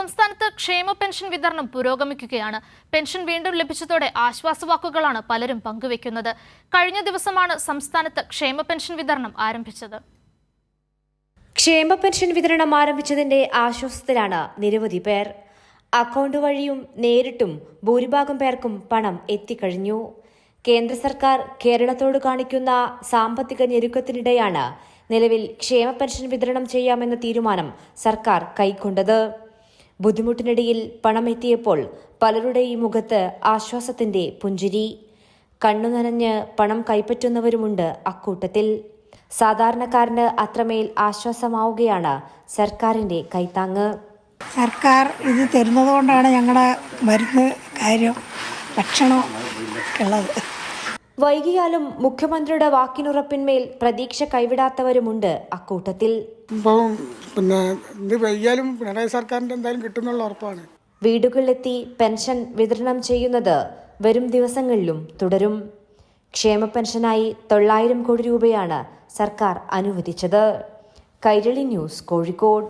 സംസ്ഥാനത്ത് ക്ഷേമ പെൻഷൻ വിതരണം പുരോഗമിക്കുകയാണ്. പെൻഷൻ വീണ്ടും ലഭിച്ചതോടെ ആശ്വാസവാക്കുകളാണ് പലരും പങ്കുവെക്കുന്നത്. കഴിഞ്ഞ ദിവസമാണ് സംസ്ഥാനത്ത് ക്ഷേമ പെൻഷൻ വിതരണം ആരംഭിച്ചത്. ക്ഷേമ പെൻഷൻ വിതരണം ആരംഭിച്ചതിന്റെ ആശ്വാസത്തിലാണ് നിരവധി പേർ. അക്കൗണ്ട് വഴിയും നേരിട്ടും ഭൂരിഭാഗം പേർക്കും പണം എത്തിക്കഴിഞ്ഞു. കേന്ദ്ര സർക്കാർ കേരളത്തോട് കാണിക്കുന്ന സാമ്പത്തിക ഞെരുക്കത്തിനിടെയാണ് നിലവിൽ ക്ഷേമ പെൻഷൻ വിതരണം ചെയ്യാമെന്ന തീരുമാനം സർക്കാർ കൈക്കൊണ്ടത്. ബുദ്ധിമുട്ടിനിടയിൽ പണം എത്തിയപ്പോൾ പലരുടെയും മുഖത്ത് ആശ്വാസത്തിന്റെ പുഞ്ചിരി. കണ്ണുനനഞ്ഞ് പണം കൈപ്പറ്റുന്നവരുമുണ്ട് അക്കൂട്ടത്തിൽ. സാധാരണക്കാരന് അത്രമേൽ ആശ്വാസമാവുകയാണ് സർക്കാരിന്റെ കൈത്താങ്ങ്. സർക്കാർ ഇത് തരുന്നതുകൊണ്ടാണ് ഞങ്ങളുടെ മരുന്ന് കാര്യം ഭക്ഷണം ഉള്ളത്. വൈകിയാലും മുഖ്യമന്ത്രിയുടെ വാക്കിനുറപ്പിന്മേൽ പ്രതീക്ഷ കൈവിടാത്തവരുമുണ്ട് അക്കൂട്ടത്തിൽ. ഇത് വൈകിയാലും പിണറായി സർക്കാരിന്റെ എന്തായാലും കിട്ടുന്നുള്ള ഉറപ്പാണ്. വീടുകളിലെത്തി പെൻഷൻ വിതരണം ചെയ്യുന്നത് വരും ദിവസങ്ങളിലും തുടരും. ക്ഷേമ പെൻഷനായി 900 കോടി രൂപയാണ് സർക്കാർ അനുവദിച്ചത്. കൈരളി ന്യൂസ്, കോഴിക്കോട്.